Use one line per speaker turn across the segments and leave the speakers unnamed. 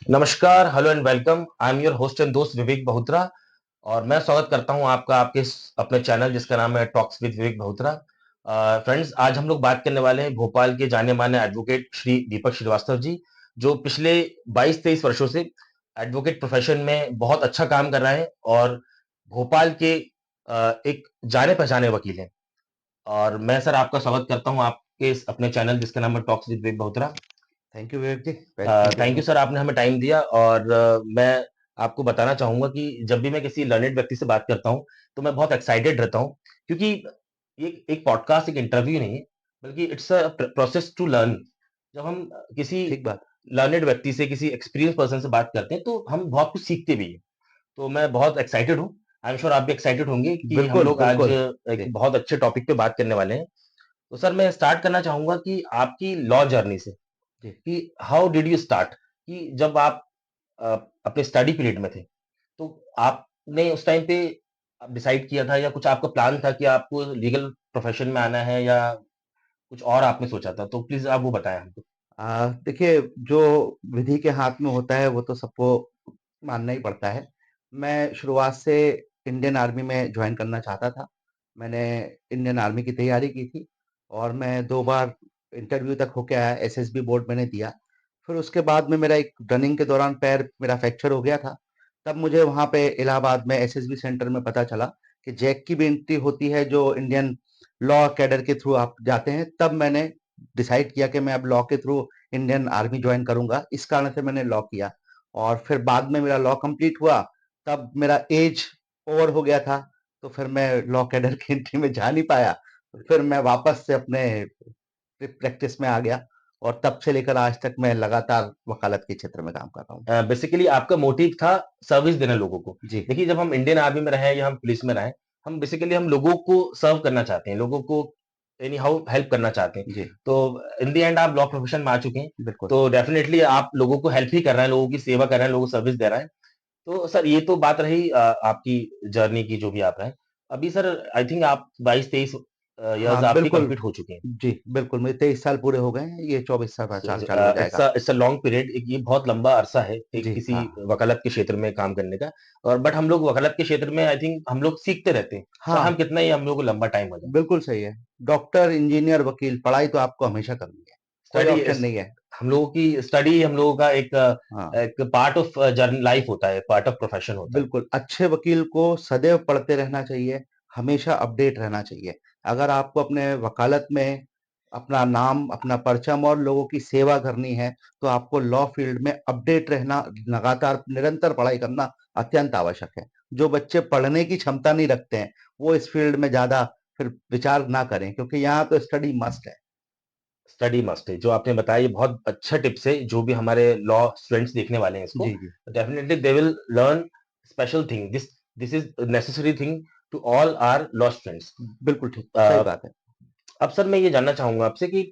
नमस्कार, hello and welcome. I am your host and दोस्त विवेक बहुत्रा और मैं स्वागत करता हूं आपका आपके अपने चैनल जिसका नाम है talks with Vivek Bahutra. Friends, आज हम लोग बात करने वाले हैं भोपाल के जाने-माने एडवोकेट श्री दीपक श्रीवास्तव जी, जो पिछले 22-23 वर्षों से एडवोकेट प्रोफेशन में बहुत अच्छा काम कर रहे हैं और भोपाल के एक जाने-पहचाने वकील हैं। और मैं सर आपका स्वागत करता हूं आपके इस अपने चैनल जिसका नाम है talks with Vivek Bahutra.
Thank you Vivek ji. Welcome to
thank you
show.
Sir, आपने हमें टाइम दिया और मैं आपको बताना चाहूँगा कि जब भी मैं किसी लर्नेड व्यक्ति से बात करता हूँ, तो मैं बहुत एक्साइटेड रहता हूँ क्योंकि ये एक पॉडकास्ट, एक इंटरव्यू नहीं है, बल्कि it's a process to learn. जब हम किसी
ठीक बात।
लर्नेड व्यक्ति से, किसी एक्सपीरियंस पर्सन से बात करते हैं, तो हम बहुत कुछ सीखते भी हैं। तो मैं बहुत एक्साइटेड हूँ। आई एम श्योर आप भी एक्साइटेड होंगे कि हम
बिल्कुल,
लोग आज
बिल्कुल।
एक
जी,
बहुत अच्छे टॉपिक पे बात करने वाले हैं। तो सर मैं स्टार्ट करना चाहूँगा कि आपकी लॉ जर्नी से,
जी।
कि हाउ डिड यू स्टार्ट, कि जब आप अ, अपने स्टडी पीरियड में थे, तो आपने उस टाइम पे डिसाइड किया था या कुछ आपका प्लान था कि आपको लीगल प्रोफेशन में आना है या कुछ और आपने सोचा था? तो प्लीज़ आप वो बताएँ हमको।
देखिए, जो विधि के हाथ में होता है वो तो सबको मानना ही पड़ता है। मैं शुरुआत से इंडियन आर्मी में जॉइन करना चाहता था। मैंने इंडियन आर्मी की तैयारी की थी और मैं 2 बार इंटरव्यू तक होके आया, एसएसबी बोर्ड मैंने दिया। फिर उसके बाद में मेरा एक रनिंग के दौरान पैर मेरा फ्रैक्चर हो गया था। तब मुझे वहाँ पे इलाहाबाद में एसएसबी सेंटर में पता चला कि जैक की भी एंट्री होती है, जो इंडियन लॉ कैडर के थ्रू आप जाते हैं। तब मैंने डिसाइड किया कि मैं अब लॉ के थ्रू इंडियन आर्मी ज्वाइन करूंगा। इस कारण से मैंने लॉ किया और फिर बाद में मेरा लॉ कंप्लीट हुआ। तब मेरा एज ओवर हो गया था, तो फिर मैं लॉ कैडर की एंट्री में जा नहीं पाया। तो फिर मैं वापस से अपने प्रैक्टिस में आ गया और तब से लेकर आज तक मैं लगातार वकालत के क्षेत्र में काम कर रहा हूँ।
बेसिकली आपका मोटिव था सर्विस देना लोगों को।
जी।
देखिए, जब हम इंडियन आर्मी में रहें या हम पुलिस में रहें, हम बेसिकली हम लोगों को सर्व करना चाहते हैं, लोगों को एनी हाउ हेल्प करना चाहते हैं।
जी।
तो इन द एंड आप लॉ प्रोफेशन में आ चुके हैं,
बिल्कुल।
तो डेफिनिटली आप लोगों को हेल्प ही कर रहे हैं, लोगों की सेवा कर रहे हैं, लोगों को सर्विस दे रहे हैं। तो सर ये तो बात रही आपकी जर्नी की जो भी आप रहे। अभी सर आई थिंक आप 22-23 इयर्स
हाँ,
आपके
बिल्कुल।
कंप्लीट हो चुके हैं।
जी, बिल्कुल। मुझे 23 साल पूरे हो गए हैं। ये 24वां साल चालू हो
इट्स
जाएगा।
इट्स अ लॉन्ग पीरियड, एक ये बहुत लंबा अरसा है एक
जी,
किसी
हाँ।
वकालत के क्षेत्र में काम करने का। और बट हम लोग वकालत के क्षेत्र में आई थिंक हम लोग सीखते रहते हैं, चाहे
हाँ,
हम कितना ही हम लोग को लंबा टाइम हो जाए।
बिल्कुल सही है। डॉक्टर, इंजीनियर, वकील पढ़ाई तो आपको हमेशा करनी है। कोई
स्टडी
ऑप्शन नहीं है।
हम लोगों की स्टडी हम लोगों का एक
हाँ,
एक पार्ट ऑफ जर्नी लाइफ होता है, पार्ट ऑफ प्रोफेशन होता है।
बिल्कुल। अच्छे वकील को सदैव पढ़ते रहना चाहिए, हमेशा अपडेट रहना चाहिए। अगर आपको अपने वकालत में अपना नाम, अपना परचम और लोगों की सेवा करनी है, तो आपको लॉ फील्ड में अपडेट रहना, लगातार निरंतर पढ़ाई करना अत्यंत आवश्यक है। जो बच्चे पढ़ने की क्षमता नहीं रखते हैं, वो इस फील्ड में ज़्यादा फिर विचार ना करें, क्योंकि यहाँ तो स्टडी मस्ट है।
स्टडी मस्ट है, जो आपने बताया ये बहुत अच्छा टिप्स है, जो भी हमारे लॉ स्टूडेंट्स देखने वाले हैं इसको,
जी, जी।
Definitely they will learn special thing, this this is necessary thing to all our law students.
बिल्कुल ठीक, सही बात है।
अब सर मैं ये जानना चाहूंगा आपसे कि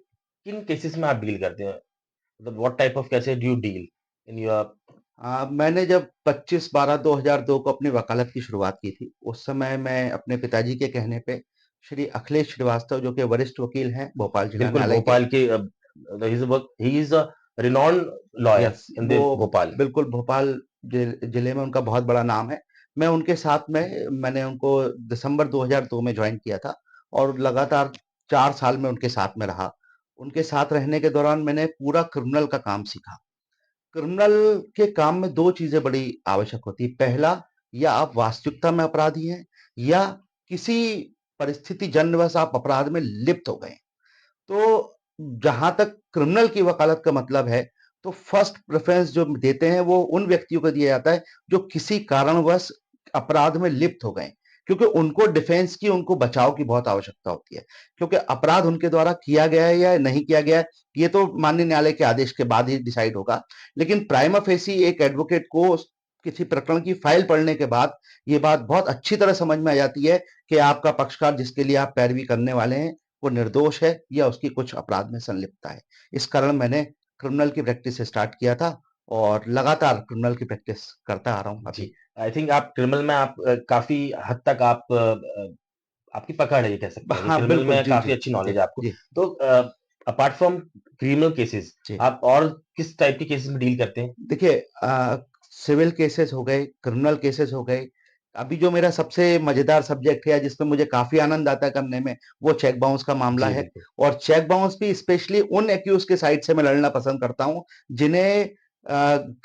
किन केसेस में आप डील करते हैं, मतलब what type of cases do you deal in your.
मैंने जब 25/12/2002 को अपनी वकालत की शुरुआत की थी, उस समय मैं अपने पिताजी के कहने पे श्री अखिलेश श्रीवास्तव, जो कि वरिष्ठ वकील हैं भोपाल जिला
बिल्कुल
न्यायालय के।
भोपाल के he is a renowned lawyer
yes,
in
वो
द भोपाल।
बिल्कुल भोपाल जिले में उनका बहुत बड़ा नाम है। मैं उनके साथ में मैंने उनको दिसंबर 2002 में ज्वाइन किया था और लगातार 4 साल में उनके साथ में रहा। उनके साथ रहने के दौरान मैंने पूरा क्रिमिनल का काम सीखा। क्रिमिनल के काम में 2 चीज़ें बड़ी आवश्यक होती हैं। पहला, या आप वास्तविकता में अपराधी हैं, या किसी परिस्थिति जन्यवश आप अपराध में लिप्त हो गए हैं। तो जहाँ तक क्रिमिनल की वकालत का मतलब है, तो फर्स्ट प्रेफ़रेंस जो देते हैं वो उन व्यक्तियों को दिया जाता है जो किसी कारणवश अपराध में लिप्त हो गए। क्योंकि उनको डिफेंस की, उनको बचाव की बहुत आवश्यकता होती है। क्योंकि अपराध उनके द्वारा किया गया है या नहीं किया गया है, ये तो माननीय न्यायालय के आदेश के बाद ही डिसाइड होगा। लेकिन प्राइमा फेसी एक एडवोकेट को किसी प्रकरण की फाइल पढ़ने के बाद ये बात बहुत अच्छी तरह समझ में आ जाती है कि आपका पक्षकार, जिसके लिए आप पैरवी करने वाले हैं, वो निर्दोष है या उसकी कुछ अपराध में संलिप्तता है। इस कारण मैंने क्रिमिनल की प्रैक्टिस स्टार्ट किया था और लगातार क्रिमिनल की प्रैक्टिस करता आ रहा हूँ
जी,
अभी।
आई थिंक आप क्रिमिनल में आप काफी हद तक आप आपकी पकड़ है, ये कह सकते हैं कि
हाँ,
क्रिमिनल
बिल्कुल।
में
जी,
काफी
जी,
अच्छी नॉलेज
जी,
है आपको।
जी,
तो अपार्ट फ्रॉम क्रिमिनल केसेस,
जी।
आप और किस टाइप के केसेस में डील करते हैं?
देखिए सिविल केसेस हो गए, क्रिमिनल केसेस हो गए। अभी जो मेरा सबसे मजेदार सब्जेक्ट है जिसमें मुझे काफी आनंद आता है करने में, वो चेक बाउंस का मामला
जी,
है।
बिल्कुल।
और चेक बाउंस भी स्पेशली उन एक्यूज के साइड से मैं लड़ना पसंद करता हूँ जिन्हें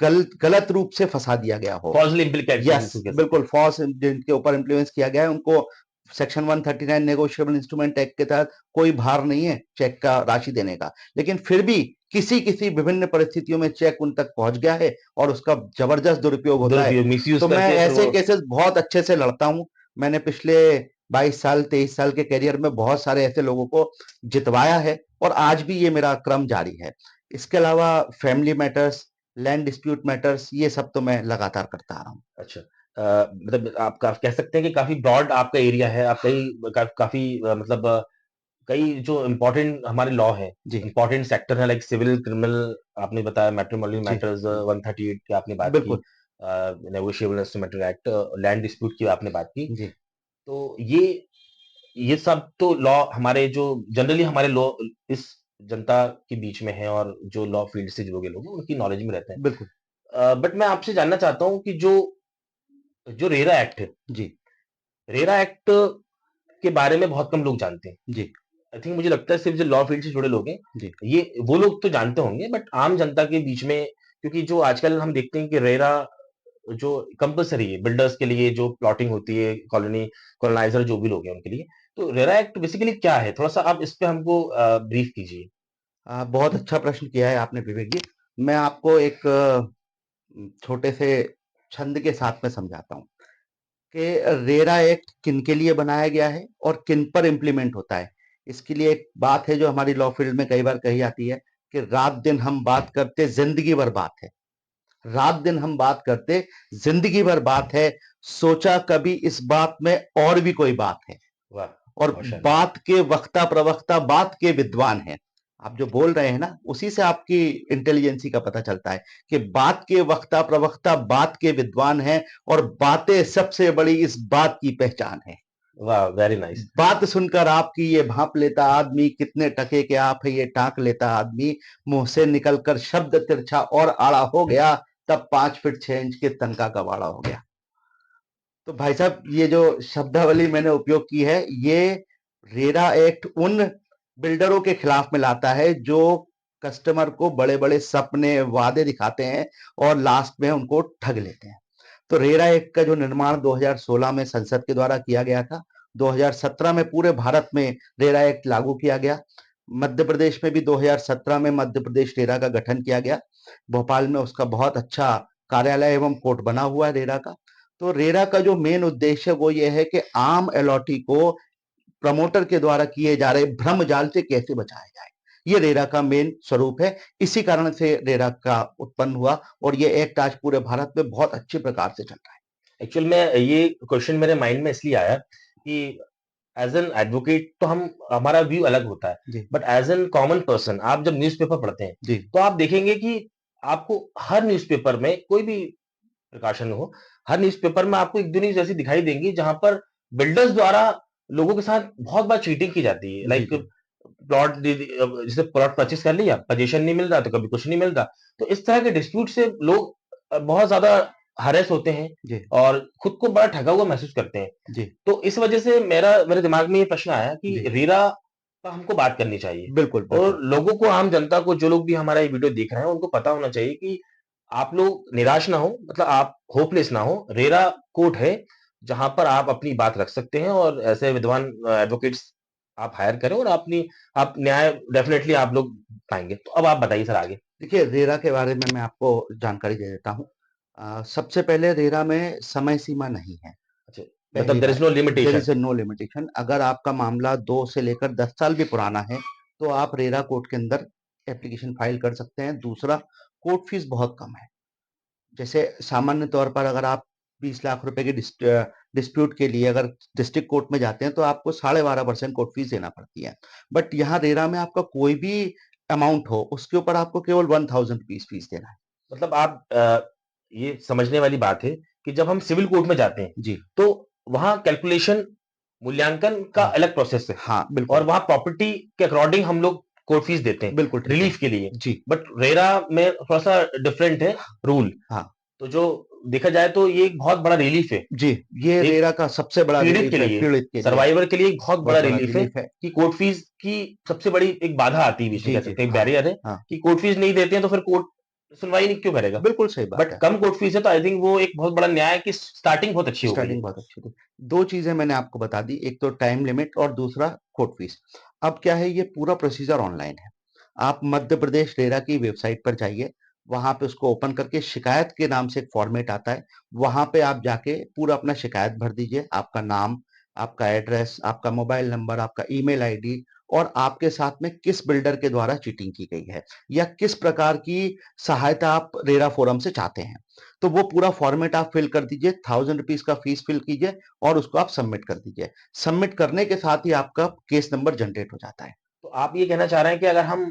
गलत रूप से फंसा दिया गया हो।
फॉल्सली इम्प्लीकेटेड
यस,
जिसको कह सकते
बिल्कुल
हैं।
फॉल्स जिनके ऊपर इन्फ्लुएंस किया गया है उनको सेक्शन 139 नेगोशिएबल इंस्ट्रूमेंट एक्ट के तहत कोई भार नहीं है चेक का राशि देने का। लेकिन फिर भी किसी किसी विभिन्न परिस्थितियों में चेक उन तक पहुंच गया है और उसका जबरदस्त दुरुपयोग होता है।
दुरुपयोग, मिसयूज
तो मैं
करके फिर
ऐसे
वो
केसेस बहुत अच्छे से लड़ता हूं। मैंने पिछले 22 साल 23 साल के करियर में बहुत सारे ऐसे लोगों को जितवाया है और आज भी ये मेरा क्रम जारी है। इसके अलावा family matters, land dispute matters, ये सब तो मैं लगातार करता आ रहा हूँ।
अच्छा। मतलब आप कह सकते हैं कि काफ़ी ब्रॉड आपका एरिया है। आप काफ़ी मतलब कई जो इम्पोर्टेंट हमारे लॉ हैं,
जी,
इम्पोर्टेंट सेक्टर हैं लाइक सिविल, क्रिमिनल, आपने बताया मैट्रिमोनियल
जी,
मैटर्स, 138 की आपने बात की,
बिल्कुल,
negotiable instrumental act, land dispute की आपने बात की।
जी,
तो ये सब तो लॉ हमारे जो जनरली हमारे लॉ इस जनता के बीच में है और जो लॉ फील्ड से जुड़े हुए लोग हैं, उनकी नॉलेज में रहते हैं।
बिल्कुल,
बट मैं आपसे जानना चाहता हूँ कि जो जो रेरा एक्ट है,
जी,
रेरा एक्ट के बारे में बहुत कम लोग जानते हैं।
जी,
आई थिंक मुझे लगता है सिर्फ जो लॉ फील्ड से जुड़े लोग हैं,
जी,
ये वो लोग तो जानते होंगे बट आम जनता के बीच में क्योंकि जो आजकल हम देखते हैं कि रेरा जो कंपल्सरी है बिल्डर्स के लिए जो प्लॉटिंग होती है कॉलोनाइजर जो भी लोग हैं उनके लिए, तो रेरा एक्ट बेसिकली क्या है? थोड़ा सा आप इस पे हमको ब्रीफ कीजिए।
बहुत अच्छा प्रश्न किया है आपने विवेक जी। मैं आपको एक छोटे से छंद के साथ में समझाता हूँ कि रेरा एक्ट किन के लिए बनाया गया है और किन पर इम्प्लीमेंट होता है। इसके लिए एक बात है जो हमारी लॉ फील्ड में कई बार कही जाती है कि रात दिन हम बात करते जिंदगी भर बात है। रात दिन हम बात करते जिंदगी भर बात है। सोचा कभी इस बात में और भी कोई बात है।
वाह,
और
बहुत शानदार।
बात के वक्ता प्रवक्ता बात के विद्वान हैं। आप जो बोल रहे हैं ना उसी से आपकी इंटेलिजेंसी का पता चलता है कि बात के वक्ता प्रवक्ता बात के विद्वान हैं और बातें सबसे बड़ी इस बात की पहचान है।
वाह, वेरी नाइस।
बात सुनकर आपकी ये भांप लेता आदमी, कितने टके के आप है ये टाक लेता आदमी, मुंह से निकलकर शब्द तिरछा और आड़ा हो गया, तब 5 फीट 6 इंच के तनका कबाड़ा हो गया। तो भाई साहब ये जो शब्दावली मैंने उपयोग की है ये रेरा एक्ट उन बिल्डरों के खिलाफ में लाता है जो कस्टमर को बड़े बड़े सपने वादे दिखाते हैं और लास्ट में उनको ठग लेते हैं। तो रेरा एक्ट का जो निर्माण 2016 में संसद के द्वारा किया गया था, 2017 में पूरे भारत में रेरा एक्ट लागू किया गया। मध्य प्रदेश में भी 2017 में मध्य प्रदेश रेरा का गठन किया गया। भोपाल में उसका बहुत अच्छा कार्यालय एवं कोर्ट बना हुआ है रेरा का। तो रेरा का जो मेन उद्देश्य है वो ये है कि आम अलॉटी को प्रमोटर के द्वारा किए जा रहे भ्रम जाल से कैसे बचाया जाए। ये रेरा का मेन स्वरूप है। इसी कारण से रेरा का उत्पन्न हुआ और ये एक्ट आज पूरे भारत में बहुत अच्छे प्रकार से चल रहा है।
एक्चुअल में ये क्वेश्चन मेरे माइंड में इसलिए आया कि एज एन एडवोकेट तो हम हमारा व्यू अलग होता है
जी,
but as an common person आप जब न्यूज़पेपर पढ़ते हैं
जी,
तो आप देखेंगे कि आपको हर न्यूज़पेपर में कोई भी प्रकाशन हो हर न्यूज़पेपर में आपको एक दो न्यूज़ ऐसी दिखाई देंगी जहां पर बिल्डर्स द्वारा लोगों के साथ बहुत बार चीटिंग की जाती है
जी,
लाइक
जी,
जैसे प्लॉट परचेस कर लिया पोजीशन नहीं मिल रहा तो कभी कुछ नहीं मिल रहा तो इस तरह के डिस्प्यूट से लोग बहुत ज्यादा हरेस होते हैं
जी,
और खुद को बड़ा ठगा हुआ महसूस करते हैं
जी,
तो इस वजह से मेरे दिमाग में ये प्रश्न आया कि
जी,
रीरा का हमको बात करनी चाहिए
बिल्कुल,
और
बिल्कुल,
लोगों को आम जनता को जो लोग भी हमारा ये वीडियो देख रहे हैं उनको पता होना चाहिए कि आप लोग निराश ना हो मतलब आप होपलेस ना हो रेरा कोर्ट है जहां पर आप अपनी बात रख सकते हैं और ऐसे विद्वान एडवोकेट्स आप हायर करें और अपनी आप न्याय डेफिनेटली आप लोग पाएंगे तो अब आप बताइए सर आगे।
देखिए रेरा के बारे में मैं आपको जानकारी दे देता हूँ। सबसे पहले रेरा में समय सीमा नहीं है।
अच्छा मतलब
पहली
देयर
बात,
is no
there
limitation.
Is no limitation. अगर आपका मामला 2 से लेकर 10 साल भी पुराना है तो आप रेरा कोर्ट के अंदर एप्लीकेशन फाइल कर सकते हैं। दूसरा, कोर्ट फीस बहुत कम है। जैसे सामान्य तौर पर अगर आप 20 लाख रुपए के डिस्प्यूट के लिए अगर डिस्ट्रिक्ट कोर्ट में जाते हैं तो आपको 12.5% कोर्ट फीस देना पड़ती है। बट यहाँ रेरा में आपका कोई भी अमाउंट हो उसके ऊपर आपको केवल 1000 रुपीज फीस देना है।
मतलब आप ये समझने वाली बात है कि जब हम सिविल कोर्ट में जाते हैं
जी,
तो वहां कैलकुलेशन मूल्यांकन का
हाँ,
अलग प्रोसेस है
हाँ,
और
बिल्कुल,
वहां प्रॉपर्टी के अकॉर्डिंग हम लोग कोर्ट फीस देते हैं
बिल्कुल ठीक है।
रिलीफ के लिए।
जी,
बट रेरा में थोड़ा-सा डिफरेंट है रूल।
हाँ।
तो जो देखा जाए तो ये एक बहुत बड़ा रिलीफ है,
जी, ये
एक
रेरा का सबसे बड़ा
पीड़ित के
रिलीफ है
लिए,
पीड़ित के लिए,
सर्वाइवर के लिए एक बहुत बड़ा
बहुत बड़ा
रिलीफ है
रिलीफ है।
कि कोर्ट फीस की सबसे बड़ी एक बाधा आती है बीच में,
जी,
कह
जी,
सकते हैं, एक
हाँ,
बैरियर है
हाँ,
कि कोर्ट फीस नहीं देते हैं तो फिर कोर्ट सुनवाई नहीं क्यों करेगा?
बिल्कुल सही बात
बट
है।
कम कोर्ट फीस है तो आई थिंक वो एक बहुत बड़ा न्याय है कि स्टार्टिंग बहुत अच्छी हो गई है।
स्टार्टिंग बहुत अच्छी थी। 2 चीज़ें मैंने आपको बता दी, एक तो टाइम लिमिट और दूसरा कोर्ट फीस। अब क्या है ये पूरा प्रोसीजर ऑनलाइन है। आप मध्य प्रदेश रेरा की वेबसाइट पर जाइए, वहाँ पे उसको ओपन करके शिकायत के नाम से एक फॉर्मेट आता है, वहाँ पे आप जाके पूरा अपना शिकायत भर दीजिए, आपका नाम, आपका एड्रेस, आपका मोबाइल नंबर, आपका ईमेल आईडी और आपके साथ में किस बिल्डर के द्वारा चीटिंग की गई है या किस प्रकार की सहायता आप रेरा फोरम से चाहते हैं। तो वो पूरा फॉर्मेट आप फिल कर दीजिए, 1000 रुपीज़ का फीस फिल कीजिए और उसको आप सबमिट कर दीजिए। सबमिट करने के साथ ही आपका केस नंबर जनरेट हो जाता है।
तो आप ये कहना चाह रहे हैं कि अगर हम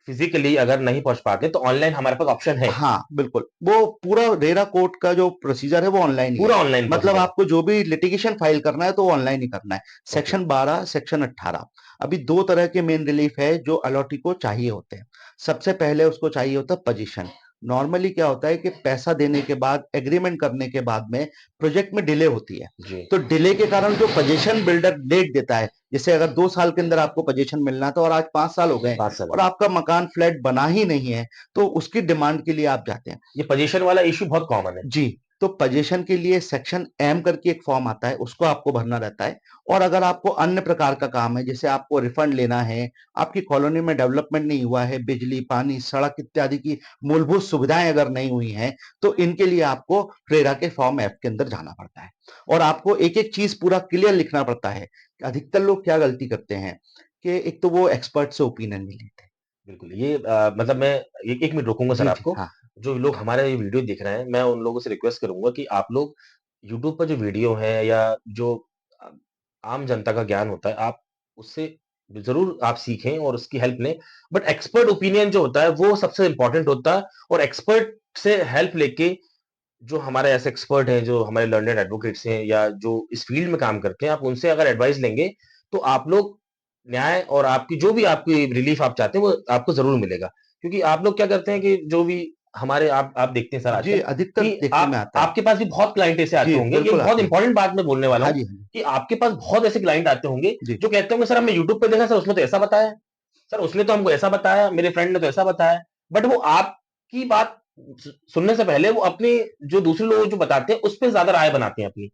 फिजिकली अगर नहीं पहुँच पाते तो ऑनलाइन हमारे पास ऑप्शन है,
हाँ, बिल्कुल। वो पूरा रेरा कोर्ट का जो प्रोसीजर है वो ऑनलाइन ही है।
पूरा ऑनलाइन
मतलब
प्रोसीजर है।
आपको जो भी लिटिगेशन फाइल करना है तो वो ऑनलाइन ही करना है।
ओके,
सेक्शन 12, सेक्शन 18 अभी 2 तरह के मेन रिलीफ है जो अलॉटी को चाहिए होते हैं। सबसे पहले उसको चाहिए होता है पोजीशन। नॉर्मली क्या होता है कि पैसा देने के बाद, एग्रीमेंट करने के बाद में प्रोजेक्ट में डिले होती है।
जी,
तो डिले के कारण जो पोजीशन बिल्डर डेट देता है, जैसे अगर 2 साल के अंदर आपको पोजीशन मिलना था और आज 5 साल हो गए
5 साल हो
और
गए।
आपका मकान फ्लैट बना ही नहीं है, तो उसकी डिमांड के लिए आप जाते हैं।
ये पोज़ीशन वाला इश्यू बहुत कॉमन है।
जी, तो पोजीशन के लिए सेक्शन एम करके एक फॉर्म आता है, उसको आपको भरना रहता है और अगर आपको अन्य प्रकार का काम है, जैसे आपको रिफंड लेना है, आपकी कॉलोनी में डेवलपमेंट नहीं हुआ है, बिजली, पानी, सड़क इत्यादि की मूलभूत सुविधाएँ अगर नहीं हुई हैं, तो इनके लिए आपको रेरा के फॉर्म एफ के अंदर जाना पड़ता है और आपको एक-एक चीज़ पूरा क्लियर लिखना पड़ता है। अधिकतर लोग क्या गलती करते हैं कि एक तो वो एक्सपर्ट से ओपिनियन नहीं लेते।
बिल्कुल, ये मतलब मैं 1 मिनट रोकूँगा सर
जी, जी,
आपको।
हाँ।
जो लोग हमारा ये वीडियो देख रहे हैं, मैं उन लोगों से रिक्वेस्ट करूँगा कि आप लोग यूट्यूब पर जो वीडियो है या जो अ, आम जनता का ज्ञान होता है, आप उससे ज़रूर आप सीखें और उसकी हेल्प लें। बट एक्सपर्ट ओपिनियन जो होता है, वो सबसे इम्पोर्टेंट होता है और एक्सपर्ट से हेल्प लेके जो हमारे ऐसे एक्सपर्ट हैं, जो हमारे लर्नेड एडवोकेट्स हैं या जो इस फील्ड में काम करते हैं, आप उनसे अगर एडवाइस लेंगे, तो आप लोग न्याय और आपकी जो भी आपकी रिलीफ आप चाहते हैं, वो आपको ज़रूर मिलेगा। क्योंकि आप लोग क्या करते हैं कि जो भी हमारे आप देखते हैं सर
जी,
आजकल
अधिकतर
कि
देखने में
आप
आता है।
आपके पास भी बहुत क्लाइंट ऐसे आते
जी,
होंगे, ये
बिल्कुल
बहुत
आते हैं।
इंपॉर्टेंट बात मैं बोलने वाला
हाँ
हूँ
जी, हाँ जी।
कि आपके पास बहुत ऐसे क्लाइंट आते होंगे,
जी।
जो कहते होंगे, "सर, हमने यूट्यूब पे देखा, सर, उसने तो ऐसा बताया। सर, उसने तो हमको ऐसा बताया, मेरे फ्रेंड ने तो ऐसा बताया।" बट वो आपकी बात सुनने से पहले वो अपने जो दूसरे लोग जो बताते हैं, उस पे ज़्यादा राय बनाते हैं अपनी।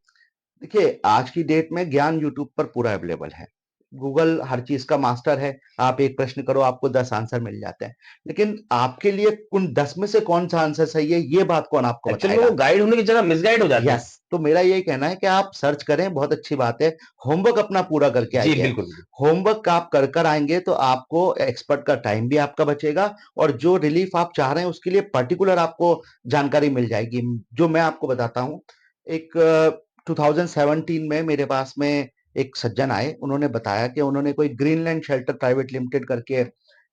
देखिए, आज की डेट में ज्ञान यूट्यूब पर पूरा अवेलेबल है। गूगल हर चीज़ का मास्टर है। आप एक प्रश्न करो, आपको 10 आंसर मिल जाते हैं। लेकिन आपके लिए उन 10 में से कौन-सा आंसर सही है, ये बात कौन आपको
एक्चुअल में वो
बताएगा?
गाइड होने की जगह मिसगाइड हो जाते हैं।
यस, तो मेरा यही कहना है कि आप सर्च करें, बहुत अच्छी बात है। होमवर्क अपना पूरा करके
जी,
आइए।
बिल्कुल, बिल्कुल।
होमवर्क आप कर आएँगे तो आपको एक्सपर्ट का टाइम भी आपका बचेगा और जो रिलीफ आप चाह रहे हैं, उसके लिए पर्टिकुलर आपको जानकारी मिल जाएगी। जो मैं आपको बताता हूँ, एक 2017 में मेरे पास में एक सज्जन आए, उन्होंने बताया कि उन्होंने कोई ग्रीनलैंड शेल्टर प्राइवेट लिमिटेड करके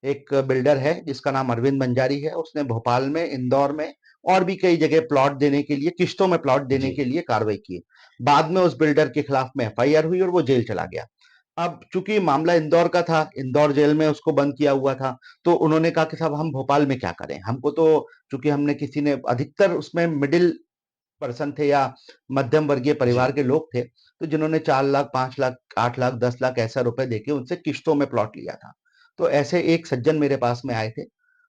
एक बिल्डर है, जिसका नाम अरविंद बंजारी है। उसने भोपाल में, इंदौर में और भी कई जगह प्लॉट देने के लिए, किश्तों में प्लॉट देने
जी,
के लिए कार्रवाई की। बाद में उस बिल्डर के खिलाफ में एफआईआर हुई और वो जेल चला गया। अब चूँकि मामला इंदौर का था, इंदौर जेल में उसको बंद किया हुआ था, तो उन्होंने कहा कि साहब हम भोपाल में क्या करें? हमको तो चूँकि हमने किसी ने अधिकतर उसमें मिडल पर्सन थे या मध्यम वर्गीय
जी।
परिवार के लोग थे, तो जिन्होंने 4 लाख, 5 लाख, 8 लाख, 10 लाख ऐसा रुपए देके उनसे किश्तों में प्लॉट लिया था। तो ऐसे एक सज्जन मेरे पास में आए थे।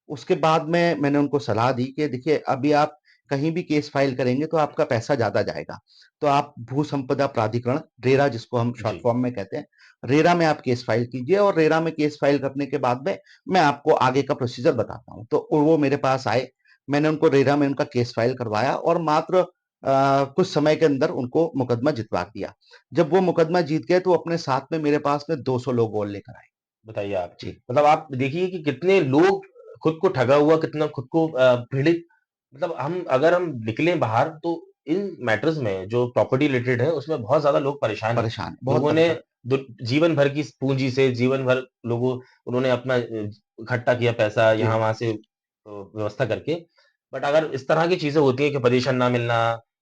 उसके बाद में मैंने उनको सलाह दी कि देखिए अभी आप कहीं भी केस फाइल करेंगे तो आपका पैसा ज़्यादा जाएगा। तो आप भू संपदा प्राधिकरण, रेरा जिसको हम शॉर्ट
जी,
फॉर्म में कहते हैं, रेरा में आप केस फाइल कीजिए और रेरा में केस फाइल करने के बाद में मैं आपको आगे का प्रोसीजर बताता हूँ। तो वो मेरे पास आए, मैंने उनको रेरा में उनका केस फाइल करवाया और मात्र कुछ समय के अंदर उनको मुकदमा जितवा दिया। जब वो मुकदमा जीत गए तो अपने साथ में मेरे पास में 200 लोग और लेकर आए।
बताइए आप।
जी,
मतलब आप देखिए कि कितने लोग खुद को ठगा हुआ, कितना खुद को पीड़ित मतलब हम निकलें बाहर तो इन मैटर्स में जो प्रॉपर्टी रिलेटेड है, उसमें बहुत ज़्यादा लोग परेशान हैं।
परेशान, बहुत
लोगों ने
परेशान।
दु जीवन भर की पूँजी से जीवन भर उन्होंने अपना इकट्ठा किया पैसा
जी।
यहाँ-वहाँ से व्यवस्था करके। बट अगर इस तरह की चीज़ें होती हैं कि पोज़ीशन ना मिलना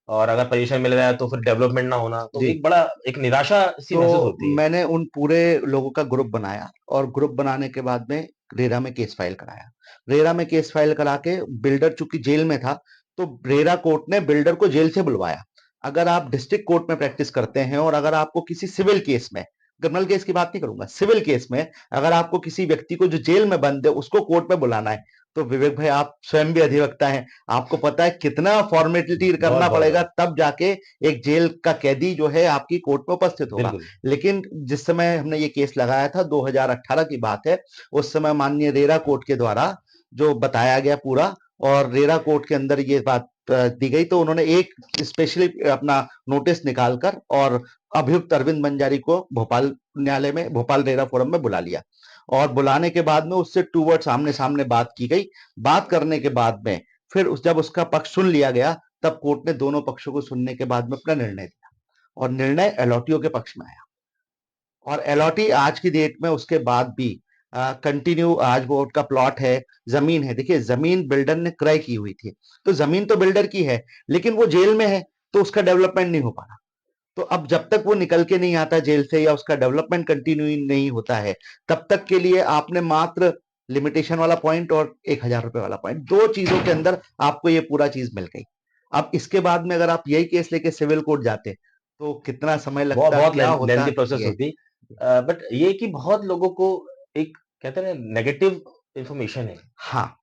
और अगर पोज़ीशन मिल रहा है तो फिर डेवलपमेंट ना होना, तो
जी,
एक बड़ा एक निराशा सी महसूस
तो
होती है।
मैंने उन पूरे लोगों का ग्रुप बनाया और ग्रुप बनाने के बाद में रेरा में केस फाइल कराया। रेरा में केस फाइल करा के बिल्डर चूंकि जेल में था, तो रेरा कोर्ट ने बिल्डर को जेल से बुलवाया। अगर आप डिस्ट्रिक्ट कोर्ट में प्रैक्टिस करते हैं और अगर आपको किसी सिविल केस में, क्रिमिनल केस की बात नहीं करूंगा, सिविल केस में अगर आपको किसी व्यक्ति को जो जेल में बंद है उसको कोर्ट में बुलाना है, तो विवेक भाई आप स्वयं भी अधिवक्ता हैं, आपको पता है कितना फॉर्मेलिटी
बहुत,
करना
बहुत,
पड़ेगा,
बहुत।
तब जाके एक जेल का कैदी जो है आपकी कोर्ट में उपस्थित होगा।
बिल्कुल।
लेकिन जिस समय हमने ये केस लगाया था, 2018 की बात है, उस समय माननीय रेरा कोर्ट के द्वारा जो बताया गया पूरा, और रेरा कोर्ट के अंदर ये बात दी गई, तो उन्होंने एक स्पेशली अपना नोटिस निकालकर और अभियुक्त अरविंद बंजारी को भोपाल न्यायालय में, भोपाल रेरा फोरम में बुला लिया, और बुलाने के बाद में उससे टू वर्ड सामने सामने बात की गई। बात करने के बाद में फिर जब उसका पक्ष सुन लिया गया, तब कोर्ट ने दोनों पक्षों को सुनने के बाद में अपना निर्णय दिया, और निर्णय अलॉटियों के पक्ष में आया। और अलॉटी आज की डेट में उसके बाद भी कंटिन्यू, आज वो उसका प्लॉट है, जमीन है, देखिए जमीन बिल्डर ने क्रय की हुई थी, तो जमीन तो बिल्डर की है, लेकिन वो जेल में है, तो उसका डेवलपमेंट नहीं हो पा रहा। तो अब जब तक वो निकल के नहीं आता जेल से, या उसका डेवलपमेंट कंटिन्यू नहीं होता है, तब तक के लिए आपने मात्र लिमिटेशन वाला पॉइंट और 1,000 रुपए वाला पॉइंट, दो चीजों के अंदर आपको ये पूरा चीज मिल गई। अब इसके बाद में अगर आप यही केस लेके सिविल कोर्ट जाते, तो कितना समय
बहुत
लगता,
बहुत
क्या
लेंदी
होता
प्रोसेस
ये।
होती। बट ये कि बहुत लोगों को एक कहते हैं ना नेगेटिव इंफॉर्मेशन है
हाँ।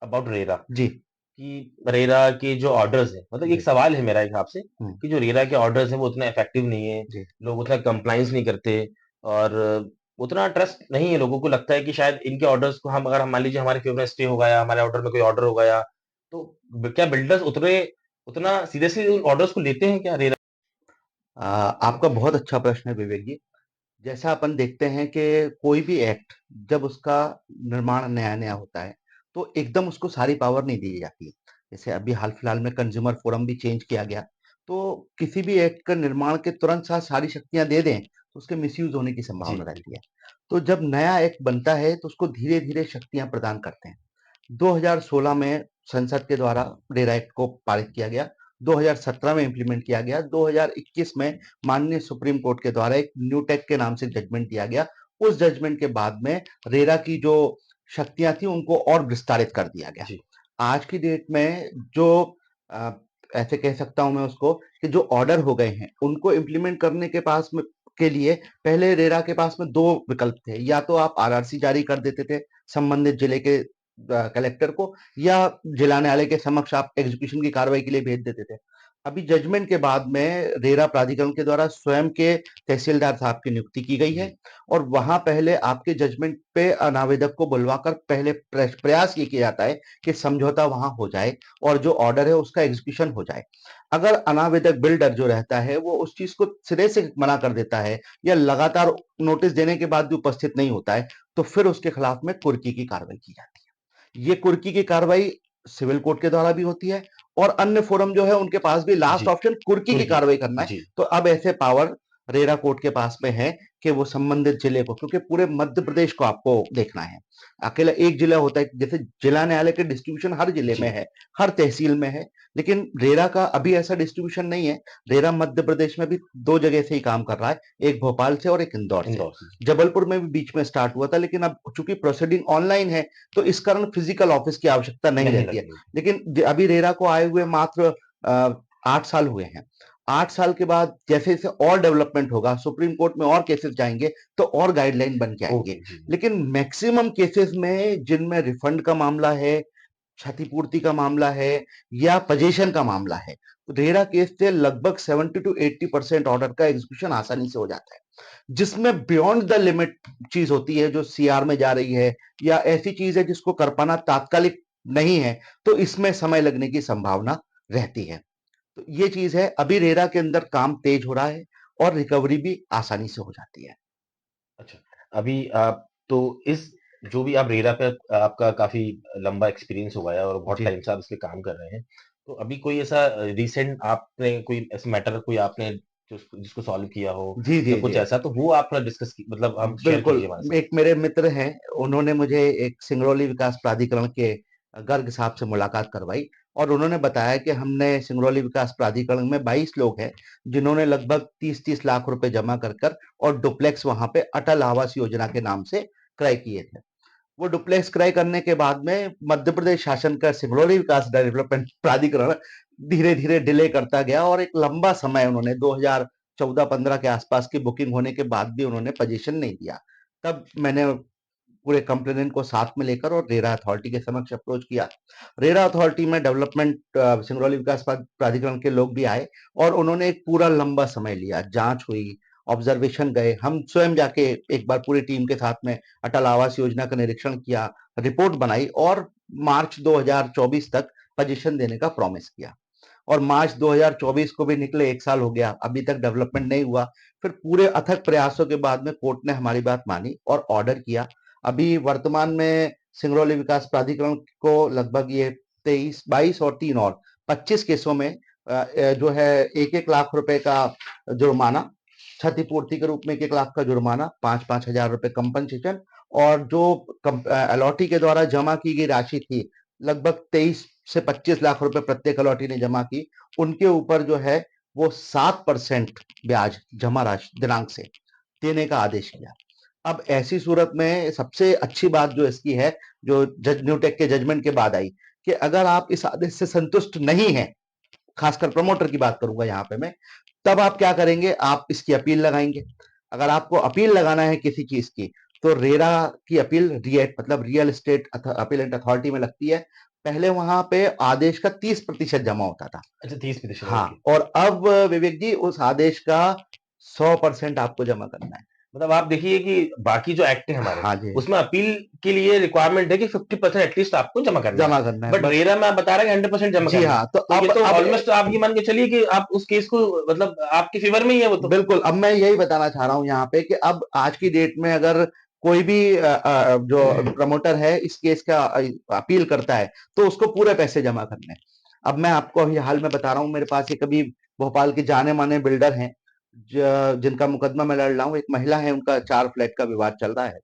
अबाउट रेरा,
जी।
कि रेरा के जो ऑर्डर्स हैं, मतलब एक
जी।
सवाल है मेरा हिसाब से
हम्म।
कि जो रेरा के ऑर्डर्स हैं वो उतने इफेक्टिव नहीं है,
जी।
लोग उतना कंप्लाइंस नहीं करते, और उतना ट्रस्ट नहीं है। लोगों को लगता है कि शायद इनके ऑर्डर्स को हम, अगर हम मान लीजिए हमारे फेवर में स्टे हो गया, हमारे ऑर्डर में कोई ऑर्डर हो गया, तो क्या बिल्डर्स उतने उतना सीरियसली उन ऑर्डर्स को लेते हैं क्या रेरा?
आपका बहुत अच्छा प्रश्न है विवेक जी। जैसा अपन देखते हैं कि कोई भी एक्ट जब उसका निर्माण नया नया होता है, तो एकदम उसको सारी पावर नहीं दी जाती। जैसे अभी हाल फिलहाल में कंज्यूमर फोरम भी चेंज किया गया, तो किसी भी एक्ट का निर्माण के तुरंत साथ सारी शक्तियां दे दें, तो उसके मिसयूज होने की
जी,
संभावना रहती है।
बिल्कुल।
तो जब नया एक्ट बनता है, तो उसको धीरे धीरे शक्तियां प्रदान करते हैं। 2016 में संसद के द्वारा रेरा एक्ट को पारित किया गया, 2017 में इंप्लीमेंट किया गया, 2021 में माननीय सुप्रीम कोर्ट के द्वारा एक न्यू टेक के नाम से जजमेंट दिया गया। उस जजमेंट के बाद में रेरा की जो शक्तियां थी उनको और विस्तारित कर दिया गया।
जी,
आज की डेट में जो अ, ऐसे कह सकता हूं मैं उसको, कि जो ऑर्डर हो गए हैं उनको इम्प्लीमेंट करने के पास में के लिए पहले रेरा के पास में दो विकल्प थे, या तो आप आरआरसी जारी कर देते थे संबंधित जिले के कलेक्टर को, या जिला न्यायालय के समक्ष आप एग्जीक्यूशन की कार्रवाई के लिए भेज देते थे। अभी जजमेंट के बाद में रेरा प्राधिकरण के द्वारा स्वयं के तहसीलदार साहब की नियुक्ति की गई है,
जी,
और वहां पहले आपके जजमेंट पे अनावेदक को बुलवाकर पहले प्रयास ये किया जाता है कि समझौता वहां हो जाए, और जो ऑर्डर है उसका एग्जीक्यूशन हो जाए। अगर अनावेदक बिल्डर जो रहता है वो उस चीज को सिरे से मना कर देता है, या लगातार नोटिस देने के बाद भी उपस्थित नहीं होता है, तो फिर उसके खिलाफ में कुर्की की कार्रवाई की जाती है। ये कुर्की की कार्रवाई सिविल कोर्ट के द्वारा भी होती है, और अन्य फोरम जो है उनके पास भी लास्ट
जी,
ऑप्शन कुर्की की
कुर्की।
कार्रवाई करना है।
जी,
तो अब ऐसे पावर रेरा कोर्ट के पास में है कि वो संबंधित जिले को, क्योंकि पूरे मध्य प्रदेश को आपको देखना है, अकेला एक जिला होता है, जैसे जिला न्यायालय के डिस्ट्रीब्यूशन हर जिले में
जी,
है, हर तहसील में है, लेकिन रेरा का अभी ऐसा डिस्ट्रीब्यूशन नहीं है। रेरा मध्य प्रदेश में भी दो जगह से ही काम कर रहा है, एक भोपाल से और एक इंदौर से।
इंदौर से। जी,
जबलपुर में भी बीच में स्टार्ट हुआ था, लेकिन अब चूंकि प्रोसीडिंग ऑनलाइन है, तो इस कारण फिजिकल ऑफिस की आवश्यकता नहीं
नहीं
रहती है।
लगेगी।
लेकिन अभी रेरा को आए हुए मात्र 8 साल हुए हैं। 8 साल के बाद जैसे जैसे और डेवलपमेंट होगा, सुप्रीम कोर्ट में और केसेस जाएंगे, तो और गाइडलाइन बन के आएंगे।
ओके, जी,
लेकिन मैक्सिमम केसेस में जिनमें रिफंड का मामला है, क्षतिपूर्ति का मामला है, या पजेशन का मामला है, तो रेरा केस से लगभग 70 to 80% ऑर्डर का एग्जीक्यूशन आसानी से हो जाता है। जिसमें बियॉन्ड द लिमिट चीज होती है, जो सीआर में जा रही है, या ऐसी चीज है जिसको कर पाना तात्कालिक नहीं है, तो इसमें समय लगने की संभावना रहती है। तो ये चीज है, अभी रेरा के अंदर काम तेज हो रहा है, और रिकवरी भी आसानी से हो जाती है।
अच्छा। अभी आप तो इस जो भी आप रेरा पे आपका काफ़ी लंबा एक्सपीरियंस हो गया और बहुत
जी।
टाइम से आप इस पे काम कर रहे हैं। तो अभी कोई ऐसा रिसेंट आपने कोई ऐसा मैटर कोई आपने जिसको सॉल्व किया हो
जी।
या
जी।
कुछ
जी।
ऐसा, तो वो आप थोड़ा डिस्कस की मतलब हम शेयर
बिल्कुल।
कीजिए हमारे साथ?
एक मेरे मित्र हैं, उन्होंने मुझे एक सिंगरौली विकास प्राधिकरण के गर्ग साहब से मुलाकात करवाई, और उन्होंने बताया कि हमने सिंगरौली विकास प्राधिकरण में 22 लोग हैं, जिन्होंने लगभग 30-30 लाख रुपए जमा कर कर और डुप्लेक्स वहां पे अटल आवास योजना के नाम से क्रय किए थे। वो डुप्लेक्स क्रय करने के बाद में मध्य प्रदेश शासन का सिंगरौली विकास डेवलपमेंट प्राधिकरण धीरे-धीरे डिले करता गया और एक लंबा समय उन्होंने 2014-15 के आसपास की बुकिंग होने के बाद भी उन्होंने पोजीशन नहीं दिया। तब मैंने पूरे कंप्लेनेंट को साथ में लेकर और रेरा अथॉरिटी के समक्ष अप्रोच किया। रेरा अथॉरिटी में डेवलपमेंट सिंगरौली विकास प्राधिकरण के लोग भी आए और उन्होंने एक पूरा लंबा समय लिया, जांच हुई, ऑब्जर्वेशन गए, हम स्वयं जाके एक बार पूरी टीम के साथ में अटल आवास योजना का निरीक्षण किया, रिपोर्ट बनाई और मार्च 2024 तक पोजीशन देने का प्रॉमिस किया। और मार्च 2024 को भी निकले, एक साल हो गया, अभी तक डेवलपमेंट नहीं हुआ। फिर पूरे अथक प्रयासों के बाद में कोर्ट ने हमारी बात मानी और ऑर्डर किया। अभी वर्तमान में सिंगरौली विकास प्राधिकरण को लगभग ये 23, 22 और 3 और 25 केसों में जो है 1-1 लाख रुपए का जुर्माना, क्षतिपूर्ति के रूप में 1-1 लाख का जुर्माना, 5-5 हजार रुपए कंपनसेशन और जो अलॉटी के द्वारा जमा की गई राशि थी, लगभग 23 से 25 लाख रुपए प्रत्येक अलॉटी ने जमा की, उनके ऊपर जो है वो 7% ब्याज जमा राशि दिनांक से देने का आदेश किया। अब ऐसी सूरत में सबसे अच्छी बात जो इसकी है, जो जज न्यूटेक के जजमेंट के बाद आई, कि अगर आप इस आदेश से संतुष्ट नहीं हैं, खासकर प्रमोटर की बात करूंगा यहाँ पे मैं, तब आप क्या करेंगे, आप इसकी अपील लगाएंगे। अगर आपको अपील लगाना है किसी चीज की, तो रेरा की अपील रिएट मतलब रियल एस्टेट अपीलेंट अथॉरिटी में लगती है। पहले वहां पे आदेश का 30% जमा होता था।
अच्छा 30%
हाँ,
ओके।
और अब विवेक जी उस आदेश का 100% आपको जमा करना है।
मतलब आप देखिए कि बाकी जो एक्ट है हमारे,
हाँ जी,
उसमें अपील के लिए रिक्वायरमेंट है कि 50% एटलीस्ट आपको जमा करना है।
जमा करना है
बट
बट।
रेरा में आप बता रहे हैं कि 100% जमा
जी
करना है।
हाँ, तो
तो ये तो
अब
ऑलमोस्ट आप ये मान के चलिए कि आप उस केस को मतलब आपके फेवर में ही है वो तो।
बिल्कुल, अब मैं यही बताना चाह रहा हूँ यहाँ पे कि अब आज की डेट में अगर कोई भी जो प्रमोटर है इस केस का अपील करता है, तो उसको पूरे पैसे जमा करने हैं। अब मैं आपको अभी हाल में बता रहा हूँ, मेरे पास एक अभी भोपाल के जाने माने बिल्डर हैं, जिनका मुकदमा मैं लड़ रहा हूँ। एक महिला है, उनका 4 फ्लैट का विवाद चल रहा है।